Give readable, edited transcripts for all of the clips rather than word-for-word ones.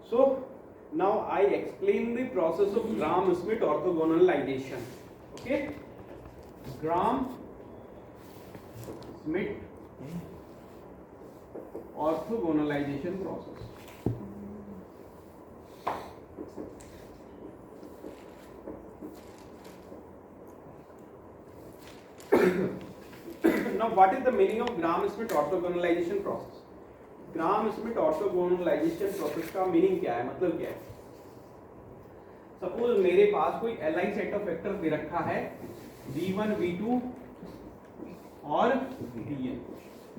So now I explain the process of Gram-Schmidt orthogonalization. Okay, Gram-Schmidt orthogonalization process. Now what is the meaning of Gram-Schmidt orthogonalization process? Gram-Schmidt orthogonalization process का meaning क्या है, मतलब क्या है? Suppose मेरे पास कोई Li set of vector दे रखा है v1 v2 और vn,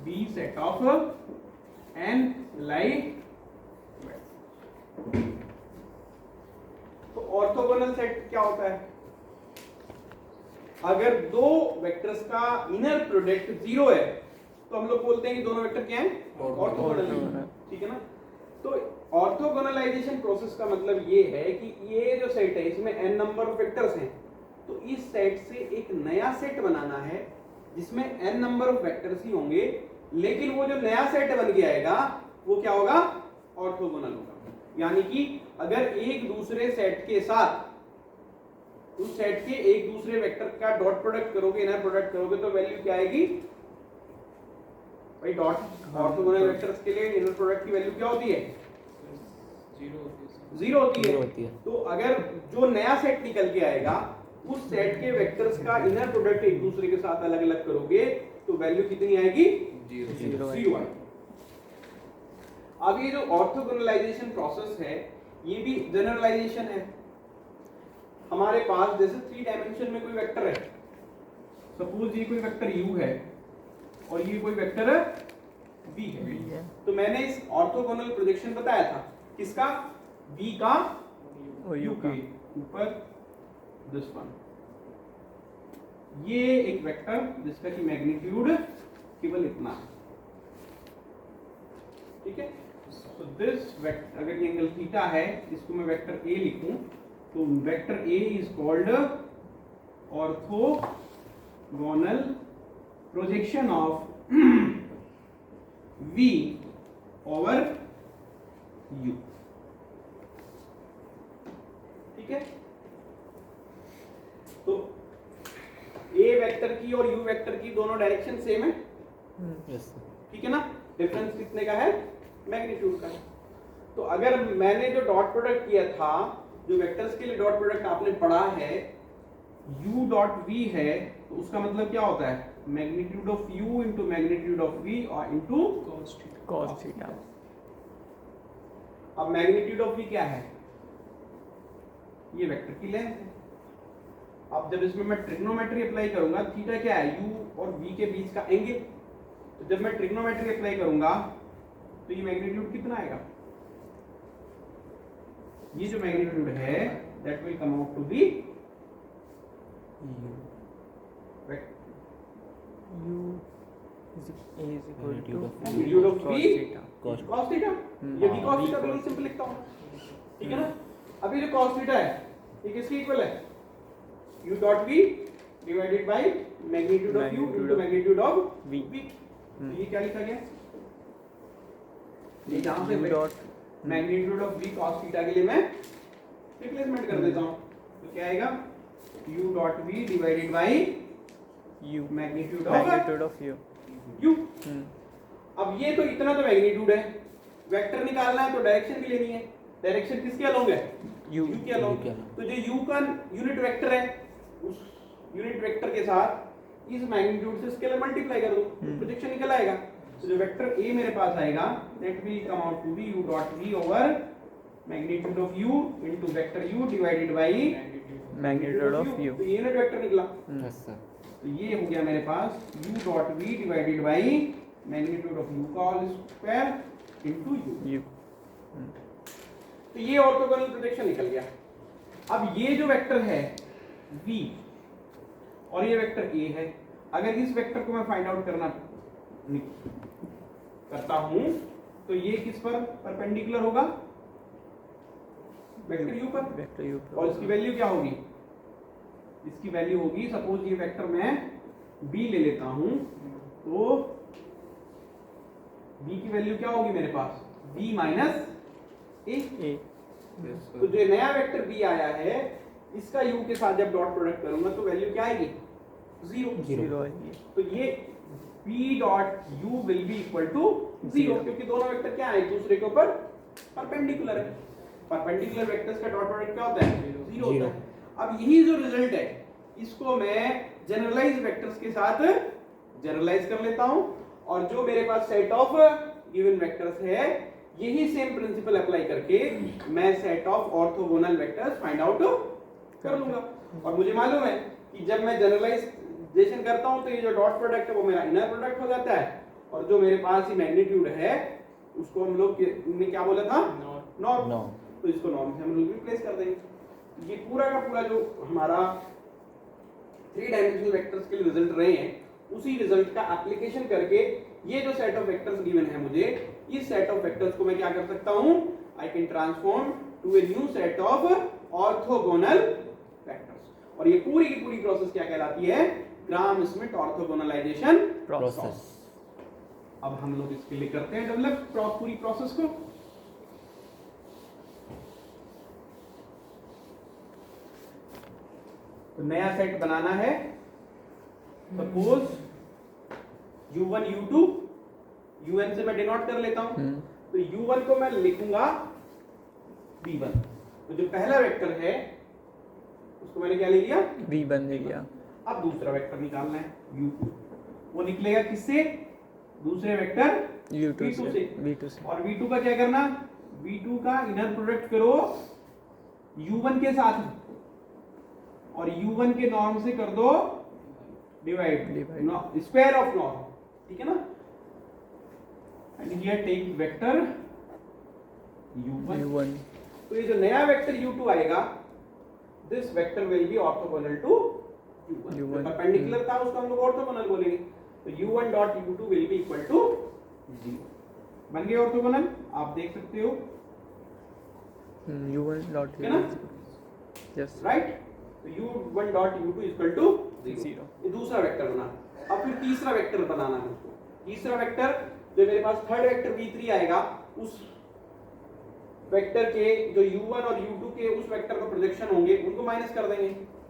b set of n Li। तो ऑर्थोगोनल सेट क्या होता है? अगर दो वेक्टर्स का इनर प्रोडक्ट 0 है तो हम लोग बोलते हैं कि दोनों वेक्टर क्या हैं, ऑर्थोगोनल है। ठीक है ना? तो ऑर्थोगोनलाइजेशन प्रोसेस का मतलब ये है कि ये जो सेट है इसमें n नंबर ऑफ वेक्टर्स हैं, तो इस सेट से एक नया सेट बनाना है जिसमें n नंबर ऑफ वेक्टर्स ही होंगे, लेकिन वो जो नया सेट बन के आएगा वो क्या होगा, ऑर्थोगोनल होगा। यानी कि अगर एक दूसरे सेट के साथ उस सेट के एक दूसरे वेक्टर का डॉट प्रोडक्ट करोगे, इनर प्रोडक्ट करोगे, तो वैल्यू क्या आएगी भाई? डॉट ऑर्थोगोनल वेक्टर्स के लिए इनर प्रोडक्ट की वैल्यू क्या होती है? जीरो होती है। तो अगर जो नया सेट निकल के आएगा उस सेट के वेक्टर्स का इनर प्रोडक्ट एक दूसरे के साथ अलग अलग करोगे तो वैल्यू कितनी आएगी? जीरो आएगी। अब ये जो ऑर्थोगोनलाइजेशन प्रोसेस है ये भी जनरलाइजेशन है। हमारे पास जैसे 3 डायमेंशन में कोई वेक्टर है, सपोज ये कोई वेक्टर u है और ये कोई वेक्टर v है, तो मैंने इस ऑर्थोगोनल प्रोजेक्शन बताया था किसका? v का u के ऊपर दिस वन। ये एक वेक्टर जिसका कि मैग्नीट्यूड केवल इतना है। ठीक है, तो दिस वेक्टर, अगर ये एंगल थीटा है, इसको मैं वेक्टर a लिखूं तो vector a is called orthogonal projection of v over u। ठीक है, तो a वेक्टर की और u वेक्टर की दोनों डायरेक्शन सेम है। ठीक है ना? डिफरेंस कितने का है? मैग्नीट्यूड का है। तो अगर मैंने जो डॉट प्रोडक्ट किया था, जो वेक्टर्स के लिए डॉट प्रोडक्ट आपने पढ़ा है u डॉट v है, तो उसका मतलब क्या होता है? Magnitude of u into magnitude of v और इंटू cos थीटा। अब मैग्नीट्यूड ऑफ v क्या है? ये वेक्टर की लेंथ है। अब जब इसमें मैं ट्रिग्नोमेट्री अप्लाई करूंगा, थीटा क्या है? u और v के बीच का एंगल। तो जब मैं ट्रिग्नोमेट्री अप्लाई करूंगा तो ये मैग्नीट्यूड कितना आएगा? ये जो मैग्नीट्यूड है that will come out to be magnitude of v cos theta. ये v cos थीटा बिल्कुल सिंपल लिखता हूं। ठीक है ना? अब ये जो cos थीटा है ये किसके इक्वल है? u dot v divided by magnitude of u into magnitude of v। तो ये क्या लिखा गया? ये जहां से magnitude of v cos theta के लिए मैं रिप्लेसमेंट कर देता हूं, तो क्या आएगा? u dot v divided bye u magnitude of u। अब ये तो इतना तो मैग्नीट्यूड है, वेक्टर निकालना है तो डायरेक्शन भी लेनी है। डायरेक्शन किसके अलोंग है? u के अलोंग। तो जो u का यूनिट वेक्टर है उस यूनिट वेक्टर के साथ इस मैग्नीट्यूड से स्केलर मल्टीप्लाई कर दो, प्रोजेक्शन निकल आएगा। तो जो वेक्टर a मेरे पास आएगा that will come out to be u dot v over magnitude of u into vector u divided by magnitude of u। तो ये यूनिट वेक्टर निकला। Yes sir. तो ये हो गया मेरे पास u dot v divided by magnitude of u का होल स्क्वायर इनटू u। तो ये ऑर्थोगोनल प्रोजेक्शन निकल गया। अब ये जो वेक्टर है v और ये वेक्टर a है, अगर इस वेक्टर को मैं फाइंड आउट करता हूं तो ये किस पर परपेंडिकुलर होगा? वेक्टर u पर। और इसकी वैल्यू क्या होगी? इसकी वैल्यू होगी, सपोज ये वेक्टर मैं b ले लेता हूं तो b की वैल्यू क्या होगी मेरे पास? b minus a। ए। ए। तो जो नया वेक्टर बी आया है इसका यू के साथ जब डॉट प्रोडक्ट करूंगा तो वैल्यू क्या आएगी? जीरो। जीरो आएगी। तो ये p dot u will be equal to zero, क्योंकि दोनों वेक्टर क्या है, एक दूसरे के ऊपर परपेंडिकुलर है। परपेंडिकुलर वेक्टर्स का डॉट प्रोडक्ट क्या होता है? जीरो होता है। अब यही जो रिजल्ट है इसको मैं जनरलाइज वेक्टर्स के साथ जनरलाइज कर लेता हूं, और जो मेरे पास सेट ऑफ गिवन वेक्टर्स है यही सेम प्रिंसिपल अप्लाई करके मैं set of orthogonal vectors find out कर लूंगा। और मुझे मालूम है कि जब मैं जनरलाइजेशन करता हूं तो ये जो डॉट प्रोडक्ट है वो मेरा इनर प्रोडक्ट हो जाता है, और जो मेरे पास ही मैग्नीट्यूड है उसको हम लोग ने क्या बोला था? नॉर्म। तो इसको नॉर्म से हम लोग रिप्लेस कर देंगे। ये पूरा का पूरा जो हमारा 3 डायमेंशनल वेक्टर्स के लिए रिजल्ट रहे हैं उसी रिजल्ट का एप्लीकेशन करके ये जो सेट ऑफ वेक्टर्स गिवन है मुझे, इस सेट ऑफ वेक्टर्स को मैं क्या कर सकता हूं? I can transform to a new set of orthogonal vectors. और ये पूरी की पूरी प्रोसेस क्या कहलाती है? Gram Schmidt orthogonalization process. अब हम लोग इसके लिए करते हैं डेवलप पूरी प्रोसेस को। तो नया सेट बनाना है। सपोज u1 u2 un से मैं डिनोट कर लेता हूं। तो u1 को मैं लिखूंगा v1। तो जो पहला वेक्टर है उसको मैंने क्या ले लिया? v1 ले लिया। अब दूसरा वेक्टर निकालना है u2। वो निकलेगा किससे? दूसरे वेक्टर u2 v2 से। और v2 का क्या करना? v2 का इनर प्रोडक्ट करो u1 के साथ, और u1 के नॉर्म से कर दो डिवाइड, स्क्वायर ऑफ नॉर्म, ठीक है ना? And here take vector u1। तो ये जो नया वेक्टर u2 आएगा, this vector will be orthogonal to u1। Perpendicular था उसको हम लोग ऑर्थोगोनल बोलेंगे। तो u1 dot u2 will be equal to 0। बन गए ऑर्थोगोनल, आप देख सकते हो u1 डॉट है ना? Yes, right. तो u1 dot u2 equal to 0। 0। ये दूसरा वेक्टर बना। अब फिर तीसरा वेक्टर बनाना है मुझको। तीसरा वेक्टर जो मेरे पास थर्ड वेक्टर v3 आएगा, उस वेक्टर के जो u1 और u2 के उस वेक्टर का प्रोजेक्शन होंगे उनको माइनस कर देंगे,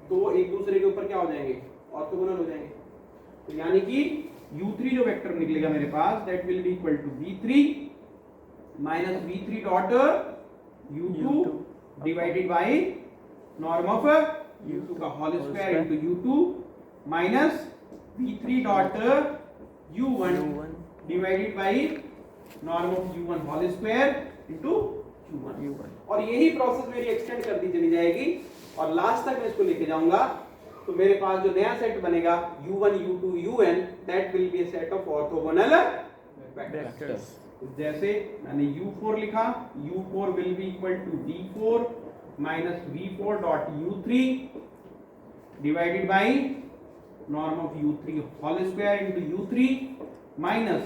तो वो एक दूसरे के ऊपर क्या हो जाएंगे? ऑर्थोगोनल हो जाएंगे। तो यानी कि u3 जो वेक्टर निकलेगा मेरे पास, that will be equal to v3 minus v3 dot u2 divided by norm of u2 का whole square into u2 minus v3 dot u1 divided by norm of u1 whole square into u1। और यही process मेरी extend कर दी चली जाएगी और last तक मैं इसको लेके जाऊंगा। तो मेरे पास जो नया सेट बनेगा u1 u2 un, that will be a set of orthogonal vectors. जैसे मैंने u4 लिखा, u4 will be equal to v4 minus v4 dot u3 divided by norm of u3 whole square into u3 minus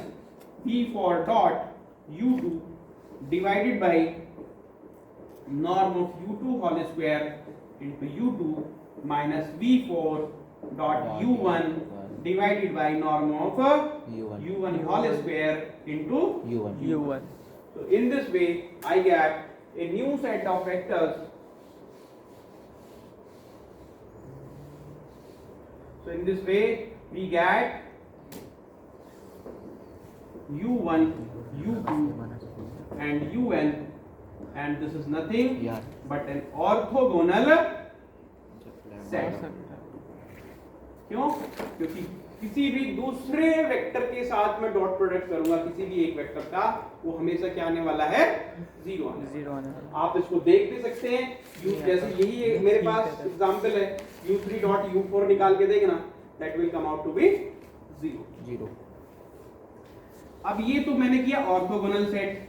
v4 dot u2 divided by norm of u2 whole square into u2 minus v4 dot u1 divided by norm of u1 whole square into u1। So in this way I get a new set of vectors. So in this way we get u1 u2 and un, and this is nothing but an orthogonal set। क्यों? क्योंकि किसी भी दूसरे vector के साथ मैं dot product करूंगा किसी भी एक वेक्टर का, वो हमेशा क्या आने वाला है? 0 आने वाला। आप इसको देख भी सकते हैं, जैसे यही मेरे पास एग्जांपल है, u3 डॉट u4 निकाल के देखना, that will come out to be 0। अब ये तो मैंने किया ऑर्थोगोनल सेट।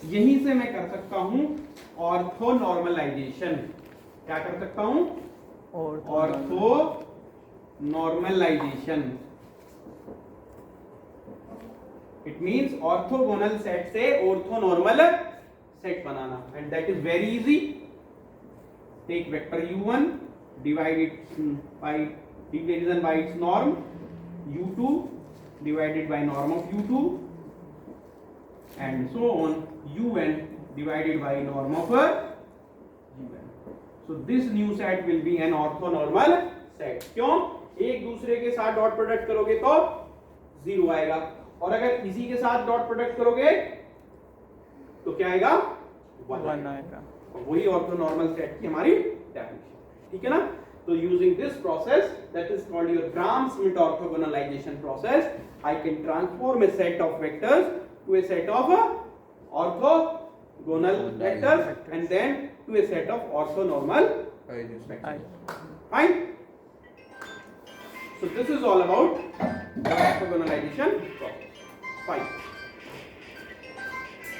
यहीं से मैं कर सकता हूं ऑर्थो नॉर्मलाइजेशन। क्या कर सकता हूं? Orthonormalisation. It means orthogonal set से ऑर्थो नॉर्मल सेट बनाना, and that is very easy. Take vector u1 divide it by division by its norm, u2 divided by norm of u2 and so on, un divided by norm of un. So this new set will be an orthonormal set. क्यों? एक दूसरे के साथ dot product करोगे तो 0 आएगा, और अगर इसी के साथ डॉट प्रोडक्ट करोगे तो क्या आएगा? 1 आएगा. और वही ऑर्थोनॉर्मल सेट की हमारी डेफिनेशन. ठीक है ना? So using this process, that is called your Gram-Schmidt orthogonalization process, I can transform a set of vectors to a set of orthogonal vectors and then to a set of orthonormal vectors. Fine? So this is all about the orthogonalization process. Fine.